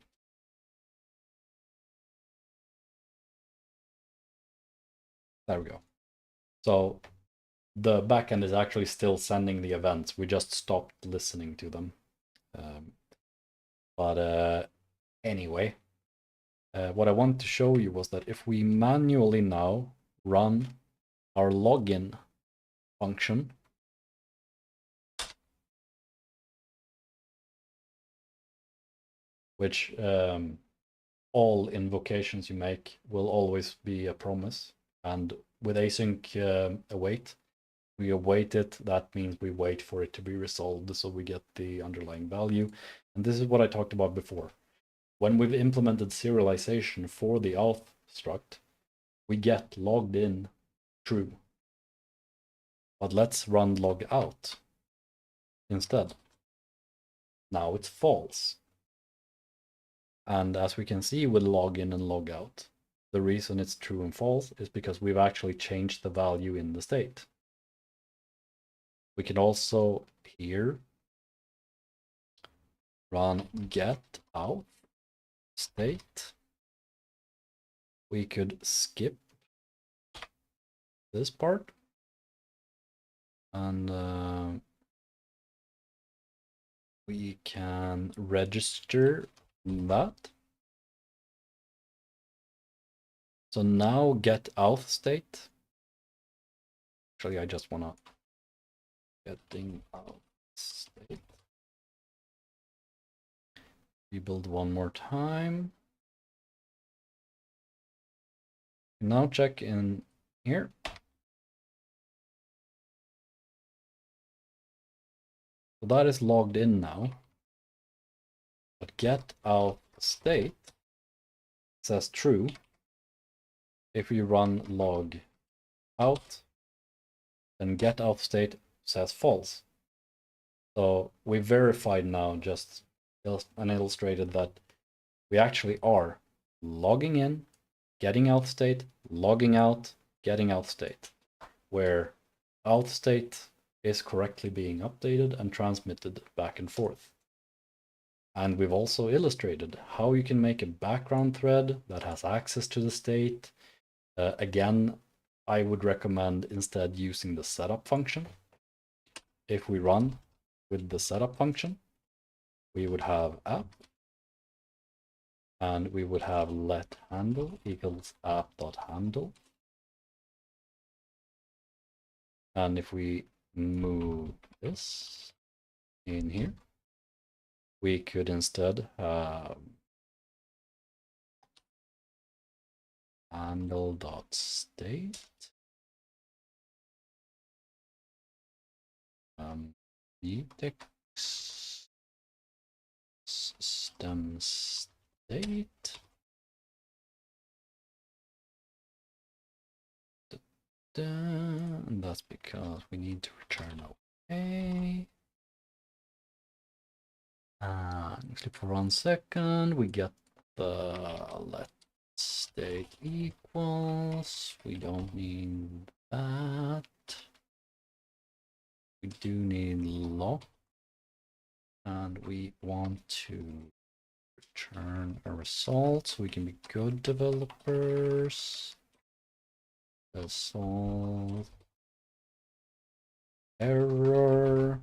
there we go. So the backend is actually still sending the events. We just stopped listening to them. But anyway, what I wanted to show you was that if we manually now run our login function, which all invocations you make will always be a promise. And with async await, we await it. That means we wait for it to be resolved so we get the underlying value. And this is what I talked about before. When we've implemented serialization for the auth struct, we get logged in true. But let's run log out instead. Now it's false. And as we can see with log in and log out, the reason it's true and false is because we've actually changed the value in the state. We can also here run get out state. We could skip this part and we can register that. So now get auth state. Actually, I just want to getting auth state. Rebuild one more time. Now check in here. So that is logged in now. But get auth state says true. If we run log out, then get auth state says false. So we verified now just and illustrated that we actually are logging in, getting auth state, logging out, getting auth state, where auth state is correctly being updated and transmitted back and forth. And we've also illustrated how you can make a background thread that has access to the state. Again, I would recommend instead using the setup function. If we run with the setup function, we would have app, and we would have let handle equals app.handle. And if we move this in here, we could instead have handle.state Utex system state. And that's because we need to return okay. And sleep for 1 second. We get the let state equals. We don't need that. We we do need lock, and we want to return a result so we can be good developers. Result error.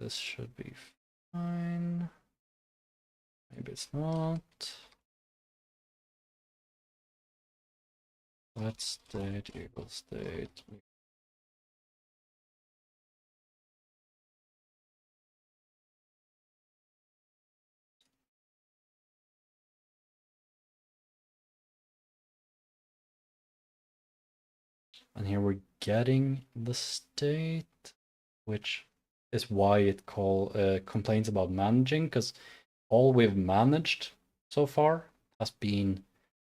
This should be fine. Maybe it's not. Let state equals state. And here we're getting the state, which is why it complains about managing, because all we've managed so far has been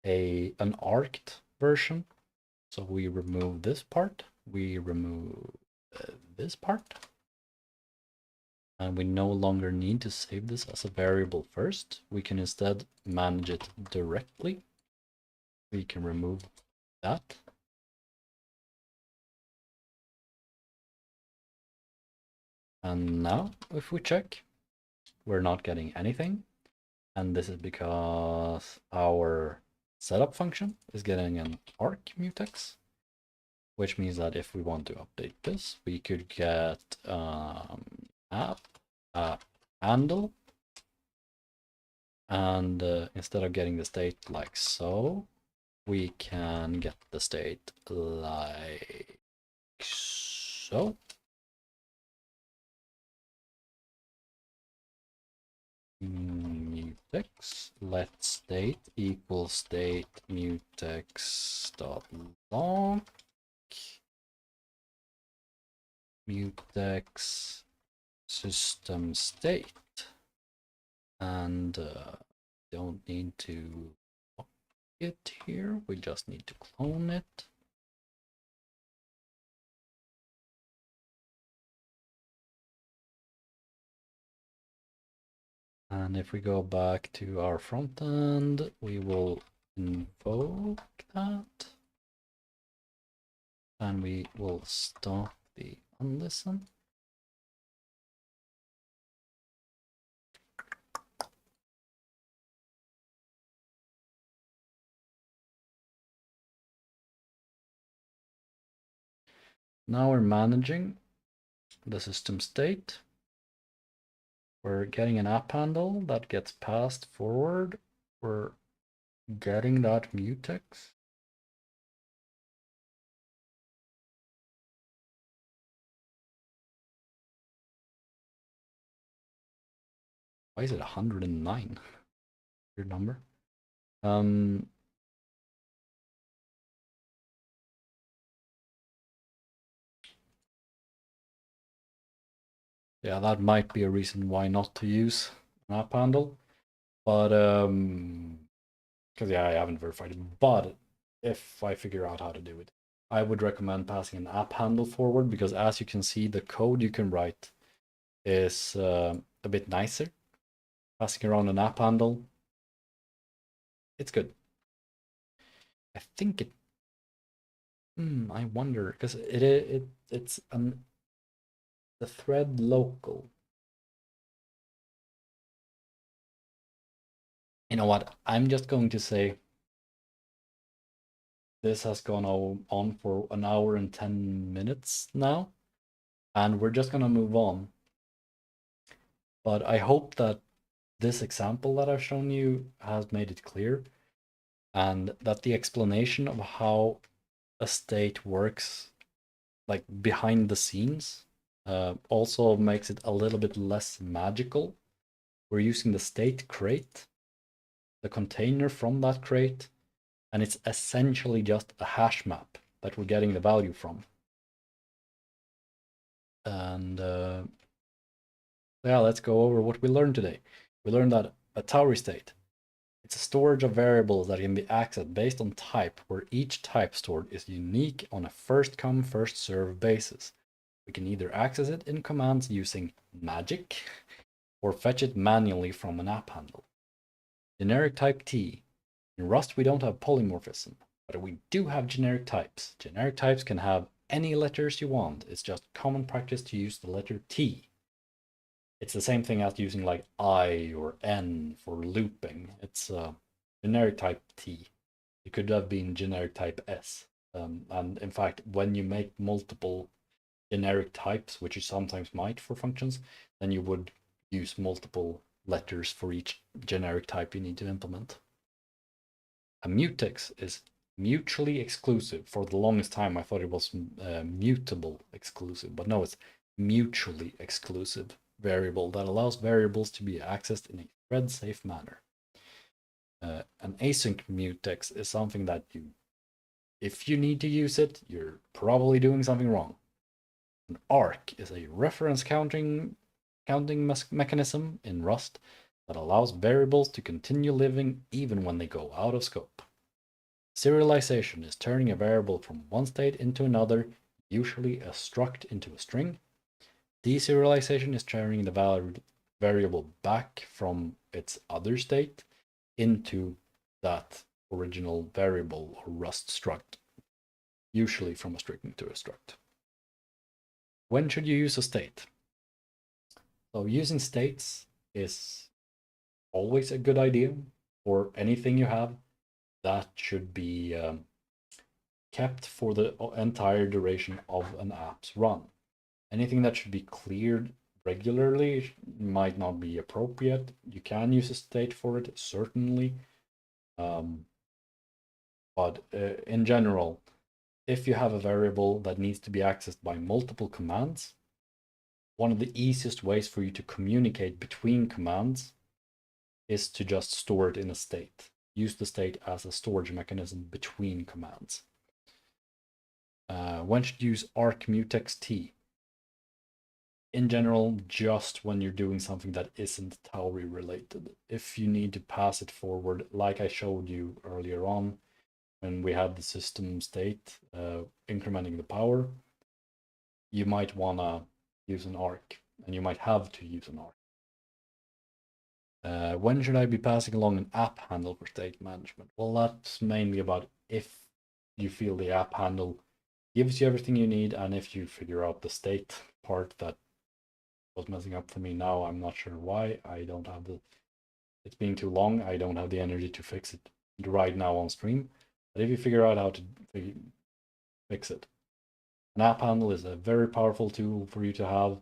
an arced version. So we remove this part, we remove this part, and we no longer need to save this as a variable first. We can instead manage it directly. We can remove that. And now if we check, we're not getting anything. And this is because our setup function is getting an arc mutex, which means that if we want to update this, we could get app handle, and instead of getting the state like so, we can get the state like so. Mutex let state equals state mutex dot log mutex system state, and don't need to lock it here, we just need to clone it. And if we go back to our front end, we will invoke that. And we will stop the unlisten. Now we're managing the system state. We're getting an app handle that gets passed forward. We're getting that mutex. Why is it 109? Weird number. Yeah, that might be a reason why not to use an app handle. But because yeah, I haven't verified it. But if I figure out how to do it, I would recommend passing an app handle forward, because as you can see, the code you can write is a bit nicer. Passing around an app handle, it's good. I think it. I wonder, because it's the thread local. You know what? I'm just going to say this has gone on for an hour and 10 minutes now, and we're just gonna move on. But I hope that this example that I've shown you has made it clear, and that the explanation of how a state works, like behind the scenes, also makes it a little bit less magical. We're using the state crate, the container from that crate, and it's essentially just a hash map that we're getting the value from. And yeah, let's go over what we learned today. We learned that a Tauri state, it's a storage of variables that can be accessed based on type, where each type stored is unique on a first come, first serve basis. We can either access it in commands using magic or fetch it manually from an app handle. Generic type T. In Rust, we don't have polymorphism, but we do have generic types. Generic types can have any letters you want. It's just common practice to use the letter T. It's the same thing as using like I or N for looping. It's generic type T. It could have been generic type S. And in fact, when you make multiple generic types, which you sometimes might for functions, then you would use multiple letters for each generic type you need to implement. A mutex is mutually exclusive. For the longest time, I thought it was mutable exclusive, but no, it's mutually exclusive variable that allows variables to be accessed in a thread-safe manner. An async mutex is something that if you need to use it, you're probably doing something wrong. An arc is a reference counting mechanism in Rust that allows variables to continue living even when they go out of scope. Serialization is turning a variable from one state into another, usually a struct into a string. Deserialization is turning the variable back from its other state into that original variable or Rust struct, usually from a string to a struct. When should you use a state? So using states is always a good idea for anything you have that should be kept for the entire duration of an app's run. Anything that should be cleared regularly might not be appropriate. You can use a state for it, certainly. But in general, if you have a variable that needs to be accessed by multiple commands, one of the easiest ways for you to communicate between commands is to just store it in a state. Use the state as a storage mechanism between commands. When should you use arc mutex T? In general, just when you're doing something that isn't Tauri related. If you need to pass it forward, like I showed you earlier on, when we had the system state incrementing the power, you might want to use an arc, and you might have to use an arc. When should I be passing along an app handle for state management? Well, that's mainly about if you feel the app handle gives you everything you need, and if you figure out the state part that was messing up for me now, I'm not sure why. I don't have it's being too long. I don't have the energy to fix it right now on stream. But if you figure out how to fix it, an app handle is a very powerful tool for you to have.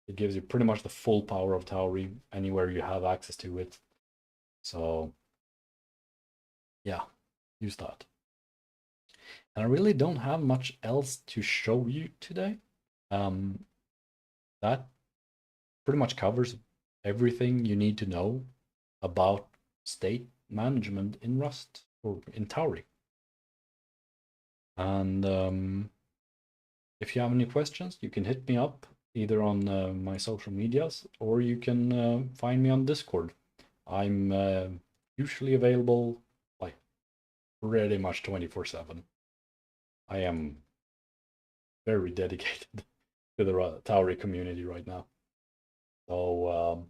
It gives you pretty much the full power of Tauri anywhere you have access to it. So yeah, use that. And I really don't have much else to show you today. That pretty much covers everything you need to know about state management in Rust or in Tauri. And if you have any questions, you can hit me up either on my social medias, or you can find me on Discord. I'm usually available like pretty much 24/7. I am very dedicated to the Tauri community right now. So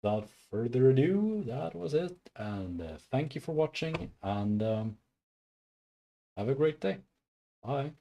without further ado, that was it. And thank you for watching, and have a great day. Bye.